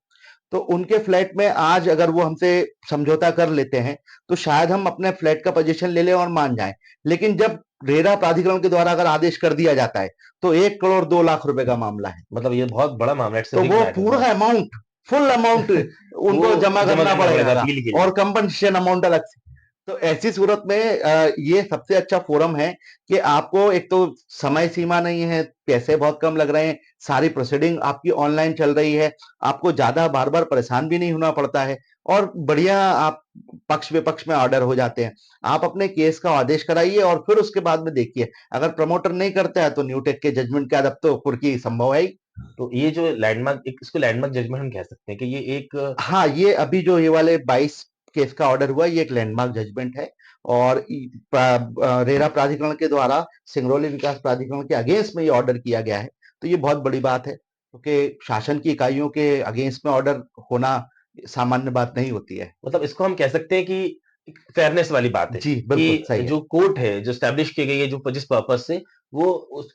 तो उनके फ्लैट में आज अगर वो हमसे समझौता कर लेते हैं, तो शायद हम अपने फ्लैट का पोजीशन ले लें और मान जाएं। लेकिन जब रेरा प्राधिकरण के द्वारा अगर आदेश कर दिया जाता है, तो 1 करोड़ 2 लाख रुपए का मामला है।
मतलब ये बहुत बड़ा मामला, इट्स अ
तो
बिग
वो
मैटर
पूरा
बहुत।
अमाउंट, फुल अमाउंट
वो
उनको जमा
जमा
करना
करना पड़ेगा
पड़ेगा
अपील के
और
लिए।
कंपनसेशन अमाउंट अलग से। तो ऐसी सूरत में ये सबसे अच्छा फोरम है कि आपको एक तो समय सीमा नहीं है, पैसे बहुत कम लग रहे हैं, सारी प्रोसीडिंग आपकी ऑनलाइन चल रही है, आपको ज्यादा बार बार परेशान भी नहीं होना पड़ता है और बढ़िया आप पक्ष विपक्ष में ऑर्डर हो जाते हैं। आप अपने केस का आदेश कराइए और फिर उसके बाद में देखिए, अगर प्रमोटर नहीं करता है तो न्यूटेक के जजमेंट के अदब तो कुर्की संभव है ही।
तो ये जो लैंडमार्क, एक इसको लैंडमार्क जजमेंट हम कह सकते हैं कि ये एक
हाँ, ये अभी जो ये वाले 22 केस का ऑर्डर हुआ, ये एक लैंडमार्क जजमेंट है और रेरा प्राधिकरण के द्वारा सिंगरौली विकास प्राधिकरण के अगेंस्ट में ये ऑर्डर किया गया है। तो ये बहुत बड़ी बात है, क्योंकि शासन की इकाइयों के अगेंस्ट में ऑर्डर होना सामान्य बात नहीं होती है।
मतलब इसको हम कह सकते हैं कि एक फेयरनेस वाली बात है
जी, बिल्कुल
कि
सही है।
जो कोर्ट है, जो एस्टैब्लिश की गई है, जो जिस पर्पस से वो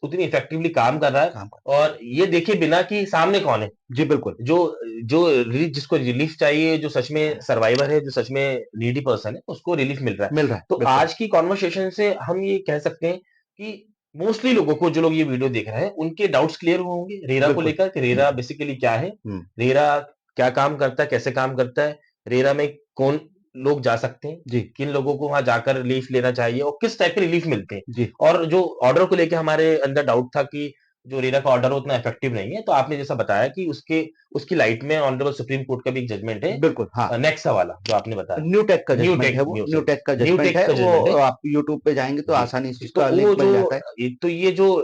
उतनी इफेक्टिवली काम कर रहा है,
काम
और ये देखे बिना कि सामने कौन है,
जी, बिल्कुल
जो जो जिसको रिलीफ चाहिए, जो सच में सर्वाइवर है, जो सच में नीडी पर्सन है, उसको रिलीफ मिल रहा है।
मिल रहा है,
तो
बिल्कुल,
आज की कॉन्वर्सेशन से हम ये कह सकते हैं कि मोस्टली लोगों को, जो लोग ये वीडियो देख रहे हैं, उनके डाउट्स क्लियर होंगे रेरा को
बिल्कुल।
लेकर कि
हुँ,
रेरा बेसिकली क्या है,
हुँ,
रेरा क्या काम करता है, कैसे काम करता है, रेरा में कौन लोग जा सकते हैं,
जी,
किन लोगों को वहां जाकर रिलीफ लेना चाहिए और किस टाइप के रिलीफ मिलते हैं।
जी,
और जो ऑर्डर को लेके हमारे अंदर डाउट था कि जो रेरा का ऑर्डर उतना इफेक्टिव नहीं है, तो आपने जैसा बताया कि उसके उसकी लाइट में ऑनरेबल सुप्रीम कोर्ट का भी एक जजमेंट है,
बिल्कुल, हाँ।
नेक्सा वाला जो आपने बताया।
न्यूटेक का
न्यू
जजमेंट है
टेक
वो,
न्यू सॉरी
न्यूटेक का
न्यू
जजमेंट
टेक
है
का
वो।
जजमेंट है।
आप यूट्यूब पे जाएँगे तो
जी,
आसानी से
तो
उसका
वो
लिंक
जो
मिल जाता है।
तो ये जो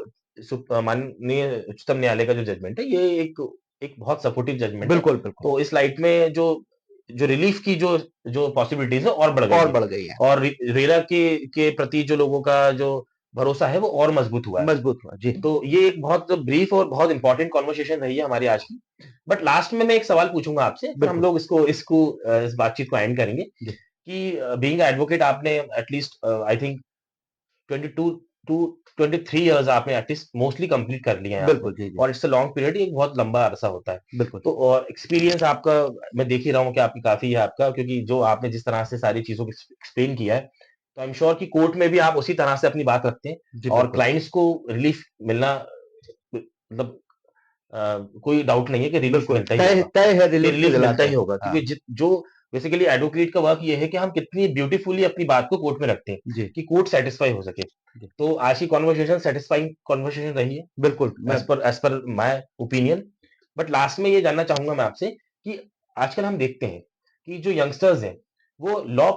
माननीय उच्चतम न्यायालय का जो जजमेंट है, ये एक एक बहुत सपोर्टिव जजमेंट है।
बिल्कुल, बिल्कुल।
तो इस लाइट में जो जो रिलीफ की जो जो पॉसिबिलिटीज है और बढ़ गई
और
है,
बढ़ गई है,
और रेरा के प्रति जो लोगों का जो भरोसा है वो और मजबूत हुआ है।
मजबूत हुआ। जी,
तो ये एक बहुत ब्रीफ और बहुत इंपॉर्टेंट कॉन्वर्सेशन रही है हमारी आज की। बट लास्ट में मैं एक सवाल पूछूंगा आपसे, फिर हम
बिल्कुल।
लोग इसको इसको इस बातचीत को एंड करेंगे
जी,
कि बीइंग एडवोकेट आपने at least I think 22 to 23 years आपने एटलीस्ट मोस्टली कंप्लीट कर लिए हैं आपने,
बिल्कुल, जी, जी,
और इट्स अ लॉन्ग पीरियड, एक बहुत लंबा अरसा होता है।
बिल्कुल।
तो और एक्सपीरियंस आपका मैं देख ही रहा हूँ कि आपकी काफी है आपका, क्योंकि जो आपने जिस तरह से सारी चीजों को एक्सप्लेन किया है, तो आई एम श्योर कि कोर्ट में भी आप उसी तरह से अपनी बात रखते हैं
जी,
और
बिल्कुल।
क्लाइंट्स को रिलीफ मिलना मतलब कोई डाउट नहीं है कि रिलीफ
बिल्कुल,
मिलता ही
तय
होगा,
तय है
कि
रिलीफ तो
रिलीफ मिलता
दिलाते
ही
हैं।
होगा,
हाँ,
क्योंकि जो बेसिकली एडवोकेट का वर्क ये है कि हम कितनी ब्यूटीफुली अपनी बात को कोर्ट में रखते हैं
जी,
कि कोर्ट सेटिस्फाई हो सके।
जी।
तो आज की कॉन्वर्सेशन सेटिस्फाइंग कॉन्वर्सेशन रही है,
बिल्कुल, मैं
as per my opinion. But last में ये जानना चाहूंगा मैं आपसे कि आजकल हम देखते हैं कि जो यंगस्टर्स हैं वो लॉ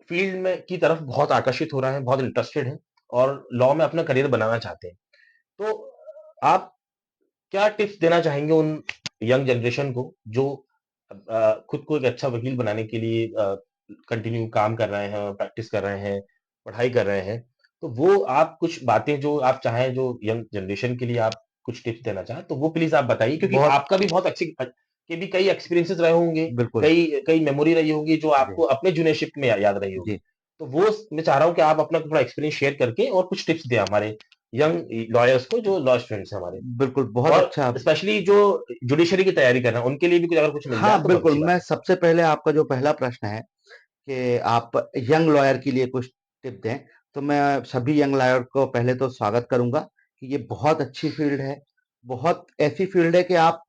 फील्ड में की तरफ बहुत आकर्षित हो रहे हैं, बहुत इंटरेस्टेड हैं और लॉ में अपना करियर बनाना चाहते हैं। तो आप क्या टिप्स देना चाहेंगे उन यंग जनरेशन को जो खुद को एक अच्छा वकील बनाने के लिए कंटिन्यू काम कर रहे हैं, प्रैक्टिस कर रहे हैं, पढ़ाई कर रहे हैं? तो वो आप कुछ बातें जो आप चाहें, जो यंग जनरेशन के लिए आप कुछ टिप्स देना चाहें, तो वो प्लीज आप बताइए, क्योंकि
बहुत
आपका भी बहुत अच्छी के भी कई एक्सपीरियंसेस रहे होंगे,
बिल्कुल,
कई कई मेमोरी रही होगी जो
जी,
आपको अपने जूनियरशिप में याद रही होगी।
जी,
तो वो मैं चाह रहा हूँ कि आप अपना थोड़ा एक्सपीरियंस शेयर करके और कुछ टिप्स दें हमारे यंग लॉयर्स को जो लॉ स्टूडेंट्स हैं हमारे,
बिल्कुल, बहुत
और
अच्छा।
स्पेशली जो जुडिशरी की तैयारी कर रहे हैं उनके लिए भी कुछ अगर कुछ मिल जाए
हाँ,
तो बहुत
बिल्कुल,
अच्छी बात
मैं
है।
सबसे पहले आपका जो पहला प्रश्न है कि आप यंग लॉयर के लिए कुछ टिप दें, तो मैं सभी यंग लॉयर को पहले तो स्वागत करूँगा कि ये बहुत अच्छी फ़ील्ड है। बहुत ऐसी फ़ील्ड है कि आप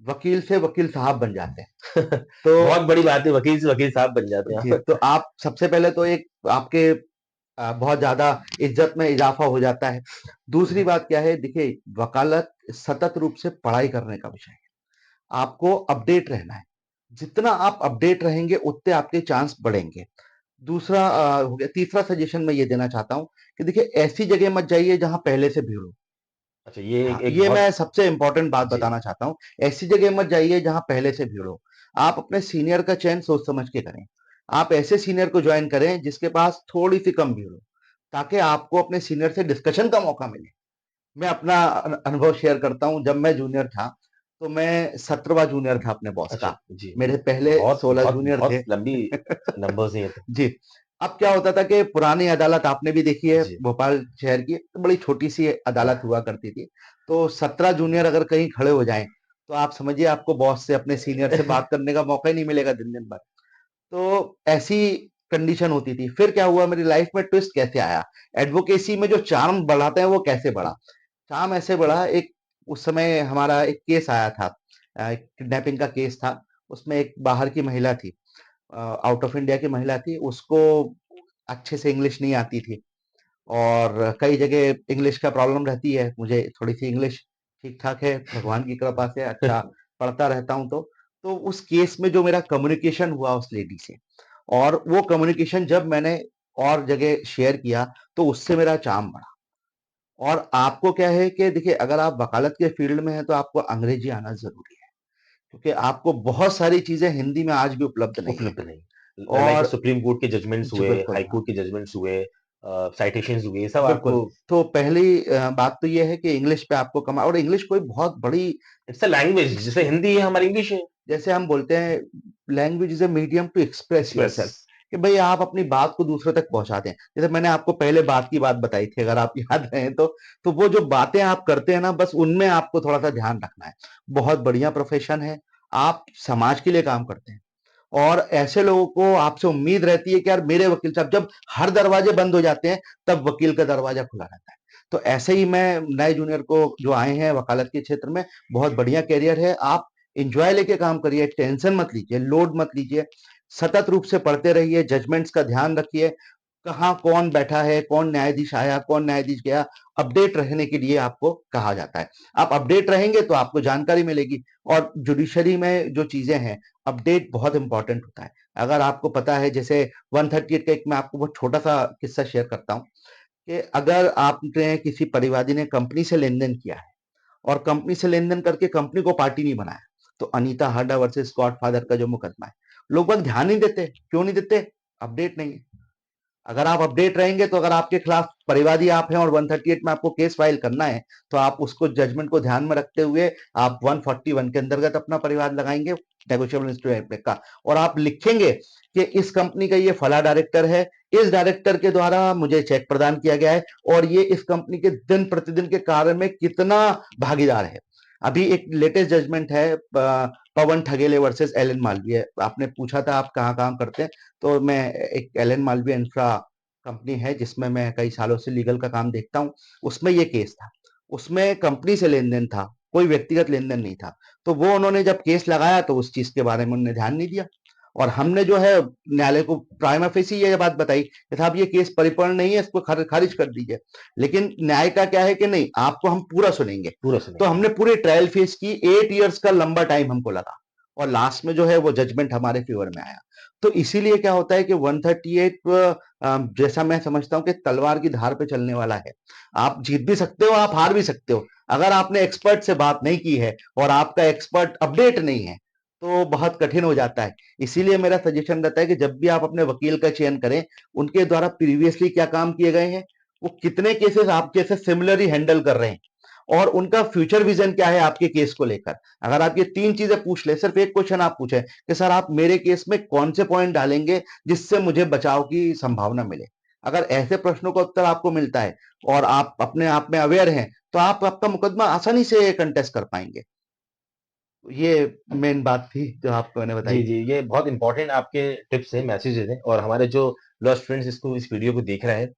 वकील से वकील साहब बन जाते हैं।
बहुत
तो
बड़ी बात है, वकील से वकील साहब बन जाते हैं
जी,
आप।
तो आप सबसे पहले तो एक आपके बहुत ज़्यादा इज़्ज़त में इज़ाफ़ा हो जाता है। दूसरी बात क्या है, देखिए, वकालत सतत रूप से पढ़ाई करने का विषय है। आपको अपडेट रहना है। जितना आप अपडेट रहेंगे, उतने आपके चांस बढ़ेंगे। दूसरा हो गया, तीसरा सजेशन मैं ये देना चाहता हूँ कि देखिए, ऐसी जगह मत जाइए जहाँ पहले से भीड़ हो।
अच्छा, ये
हाँ,
एक
ये
बहुत
मैं सबसे इम्पोर्टेंट बात
जी।
बताना चाहता हूँ। ऐसी जगह मत जाइए जहाँ पहले से भीड़ हो। आप अपने सीनियर का चयन सोच समझ के करें। आप ऐसे सीनियर को जॉइन करें जिसके पास थोड़ी-सी कम भीड़ हो, ताकि आपको अपने सीनियर से डिस्कशन का मौका मिले। मैं अपना अनुभव शेयर करता हूँ। जब मैं जूनियर था, तो मैं 17वाँ जूनियर था अपने बॉस
अच्छा,
का।
जी।
मेरे पहले
बहुत
16
बहुत
जूनियर
बहुत
थे।
लंबी नंबर्स हैं ये तो।
जी। अब क्या होता था कि पुरानी अदालत आपने भी देखी है,
जी।
भोपाल शहर की, तो बड़ी छोटी-सी अदालत
हाँ।
हुआ करती थी। तो 17 जूनियर अगर कहीं खड़े हो जाएँ, तो आप समझिए आपको बॉस से, अपने सीनियर से बात करने का मौका ही नहीं मिलेगा दिन-दिन भर। तो ऐसी कंडीशन होती थी। फिर क्या हुआ, मेरी लाइफ में ट्विस्ट कैसे आया? एडवोकेसी में जो चार्म बढ़ाते हैं, वो कैसे बढ़ा? चार्म ऐसे बढ़ा, एक उस समय हमारा एक केस आया था, किडनैपिंग का केस था। उसमें एक बाहर की महिला थी, आउट ऑफ इंडिया की महिला थी। उसको अच्छे से इंग्लिश नहीं आती थी और कई जगह इंग्लिश का प्रॉब्लम रहती है। मुझे थोड़ी-सी इंग्लिश ठीक-ठाक है, भगवान की कृपा से अच्छा पढ़ता रहता हूँ तो। तो उस केस में जो मेरा कम्युनिकेशन हुआ उस लेडी से, और वो कम्युनिकेशन जब मैंने और जगह शेयर किया, तो उससे मेरा चार्म बढ़ा। और आपको क्या है कि देखिए, अगर आप वकालत के फील्ड में हैं, तो आपको अंग्रेजी आना ज़रूरी है, क्योंकि आपको बहुत सारी चीज़ें हिंदी में आज भी उपलब्ध नहीं है।
उपलब्ध नहीं, लाइक
और
सुप्रीम कोर्ट के जजमेंट्स
जी,
हुए,
बिल्कुल,
हाई
हाँ,
कोर्ट के जजमेंट्स हुए, साइटेशंस हुए, ये सब
बिल्कुल।
आपको।
तो पहली बात तो ये है कि इंग्लिश पे आपको कमा, और इंग्लिश कोई बहुत बड़ी
इट्स अ लैंग्वेज, जैसे हिंदी है हमारी इंग्लिश है।
जैसे हम बोलते हैं, language is a medium to express
express.
Yourself, कि भई आप अपनी बात को दूसरों तक पहुँचा दें। जैसे मैंने आपको पहले बात की बात बताई थी, अगर आप याद रहें तो वो जो बातें आप करते हैं ना, बस उनमें आपको थोड़ा-सा ध्यान रखना है। बहुत बढ़िया प्रोफ़ेशन है, आप समाज के लिए काम करते हैं। और ऐसे लोगों को आपसे उम्मीद रहती है कि यार, मेरे वकील साहब, जब हर दरवाजे बंद हो जाते हैं, तब वकील का दरवाजा खुला रहता है। तो ऐसे ही मैं नए जूनियर को जो आए हैं वकालत के क्षेत्र में, बहुत बढ़िया करियर है। आप एन्जॉय लेके काम करिए, टेंशन मत लीजिए, लोड मत लीजिए। सतत रूप से पढ़ते रहिए, जजमेंट्स का ध्यान रखिए, कहाँ कौन बैठा है, कौन न्यायाधीश आया, कौन न्यायाधीश गया, अपडेट रहने के लिए आपको कहा जाता है। आप अपडेट रहेंगे तो आपको जानकारी मिलेगी। और जुडिशरी में जो चीज़ें हैं, अपडेट बहुत इंपॉर्टेंट होता है। अगर आपको पता है, जैसे 138 का एक मैं आपको बहुत छोटा-सा किस्सा शेयर करता हूँ, कि अगर आपने, किसी परिवादी ने कंपनी से लेन-देन किया है और कंपनी से लेन-देन करके कंपनी को पार्टी नहीं बनाया, तो अनीता हाड्डा वर्सेस गॉडफादर का जो मुकदमा है, लोग बाग ध्यान नहीं देते। क्यों नहीं देते? अपडेट नहीं है। अगर आप अपडेट रहेंगे, तो अगर आपके खिलाफ परिवादी आप हैं और 138 में आपको केस फाइल करना है, तो आप उसको, जजमेंट को ध्यान में रखते हुए, आप 141 के अंतर्गत अपना परिवाद लगाएंगे, नेगोशिएबल इंस्ट्रूमेंट का, और आप लिखेंगे कि इस कंपनी का ये फला डायरेक्टर है, इस डायरेक्टर के द्वारा मुझे चेक प्रदान किया गया है, और ये इस कंपनी के दिन प्रतिदिन के कार्य में कितना भागीदार है। अभी एक लेटेस्ट जजमेंट है, पवन ठगेले वर्सेस एलन मालवीय। आपने पूछा था आप कहाँ काम करते हैं, तो मैं, एक एलन मालवीय इंफ्रा कंपनी है जिसमें मैं कई सालों से लीगल का काम देखता हूँ, उसमें ये केस था। उसमें कंपनी से लेन-देन था, कोई व्यक्तिगत लेन-देन नहीं था। तो वो उन्होंने जब केस लगाया तो उस चीज़ के बारे में उन्होंने ध्यान नहीं दिया और हमने जो है न्यायालय को प्राइमा फेसी ये बात बताई कि साहब ये केस परिपूर्ण नहीं है, इसको खारिज कर दीजिए। लेकिन न्याय का क्या है कि नहीं, आपको हम पूरा सुनेंगे।
पूरा
तो
सुनेंगे।
हमने पूरी ट्रायल फेस की, 8 इयर्स का लंबा टाइम हमको लगा और लास्ट में जो है वो जजमेंट हमारे फेवर में आया। तो इसीलिए क्या होता है कि 138 जैसा मैं समझता हूँ कि तलवार की धार पे चलने वाला है। आप जीत भी सकते हो, आप हार भी सकते हो। अगर आपने एक्सपर्ट से बात नहीं की है और आपका एक्सपर्ट अपडेट नहीं है, तो बहुत कठिन हो जाता है। इसीलिए मेरा सजेशन रहता है कि जब भी आप अपने वकील का चयन करें, उनके द्वारा प्रीवियसली क्या काम किए गए हैं, वो कितने केसेस आपके से सिमिलरली हैंडल कर रहे हैं और उनका फ्यूचर विजन क्या है आपके केस को लेकर। अगर आप ये 3 चीजें पूछ ले, सिर्फ एक क्वेश्चन आप पूछें कि सर आप मेरे केस में कौन से पॉइंट डालेंगे जिससे मुझे बचाव की संभावना मिले। अगर ऐसे प्रश्नों का उत्तर आपको मिलता है और आप अपने आप में अवेयर हैं, तो आप आपका मुकदमा आसानी से कंटेस्ट कर पाएंगे। ये मेन बात थी जो आपको मैंने
जी,
बताई।
जी, ये बहुत इम्पोर्टेंट आपके टिप्स हैं, मैसेजेज़ हैं और हमारे जो लॉ स्टूडेंट्स इस वीडियो को देख रहे हैं,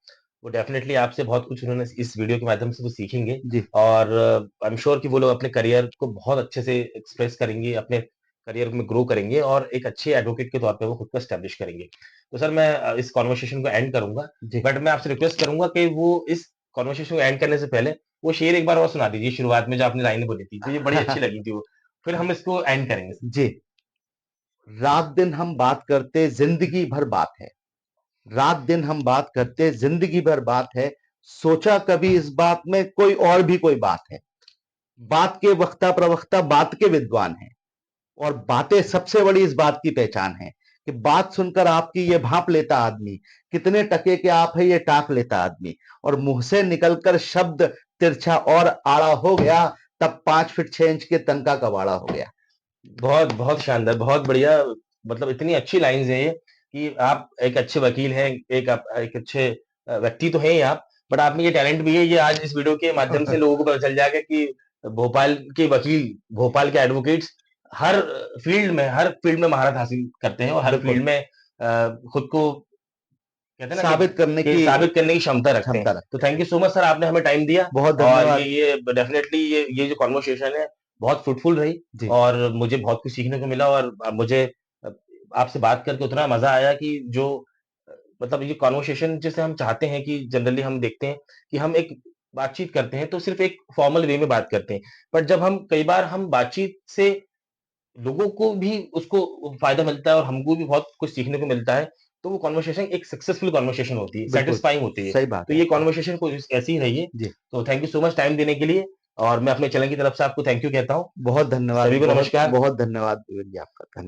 वो डेफ़िनेटली आपसे बहुत कुछ उन्होंने इस वीडियो के माध्यम से वो सीखेंगे
जी।
और आई एम श्योर कि वो लोग अपने करियर को बहुत अच्छे से एक्सप्रेस करेंगे, अपने करियर में ग्रो करेंगे और एक अच्छे एडवोकेट के तौर पे वो खुद को एस्टेब्लिश करेंगे। तो सर मैं इस कन्वर्सेशन को एंड करूँगा,
जी।
बट मैं आपसे रिक्वेस्ट करूँगा कि वो इस कन्वर्सेशन को एंड करने से पहले वो शेर एक बार और सुना दीजिए शुरुआत में जो आपने लाइनें बोली थी, मुझे बड़ी अच्छी लगी थी वो। फिर हम इसको एंड करेंगे।
जी। रात दिन हम बात करते जिंदगी भर बात है। रात दिन हम बात करते जिंदगी भर बात है। सोचा कभी इस बात में कोई और भी कोई बात है। बात के वक्ता प्रवक्ता बात के विद्वान हैं और बातें सबसे बड़ी इस बात की पहचान है कि बात सुनकर आपकी ये भांप लेता आदमी, कितने टके के आप है ये टाक लेता आदमी, और मुंह से निकलकर शब्द तिरछा और आड़ा हो गया, तब 5 फीट 6 इंच के तन का कबाड़ा हो गया।
बहुत, बहुत शानदार, बहुत बढ़िया मतलब इतनी अच्छी लाइन्स हैं ये कि आप एक अच्छे वकील हैं, एक अच्छे व्यक्ति तो हैं ही आप, बट आप में ये टैलेंट भी है, ये आज इस वीडियो के माध्यम से लोगों को पता चल जाएगा कि भोपाल के वकील, भोपाल के एडवोकेट्स हर फील्ड में महारत हासिल करते हैं और हर
बिल्कुल।
फील्ड में खुद को कहते हैं ना
साबित करने
कि
की
साबित करने की क्षमता रखते हैं।
क्षमता
तो
रखते हैं।
Thank you so much sir आपने हमें टाइम दिया
बहुत
और
धन्यवाद।
ये डेफिनिटली ये जो कन्वर्सेशन है बहुत फ्रूटफुल रही
जी।
और मुझे बहुत कुछ सीखने को मिला और मुझे अ, आपसे बात करके उतना मज़ा आया कि जो मतलब ये कन्वर्सेशन जिसे हम चाहते हैं कि जनरली हम देखते हैं कि हम एक बातचीत करते हैं तो सिर्फ़ एक फॉर्मल वे में बात करते हैं। बट जब हम कई बार हम बातचीत से लोगों को भी उसको फ़ायदा मिलता है और हमको भी बहुत कुछ सीखने को मिलता है, तो वो कन्वर्सेशन एक सक्सेसफुल कन्वर्सेशन होती है,
बिल्कुल,
सैटिस्फाइंग होती है।
सही बात
तो
है
ये
आपकी।
कन्वर्सेशन कुछ ऐसी ही रही है।
जी।
तो thank you so much time देने के लिए और मैं अपने चैनल की तरफ से आपको थैंक यू कहता हूँ।
बहुत धन्यवाद,
सभी को
बहुत
नमस्कार।
बहुत धन्यवाद विवेक जी आपका। धन्य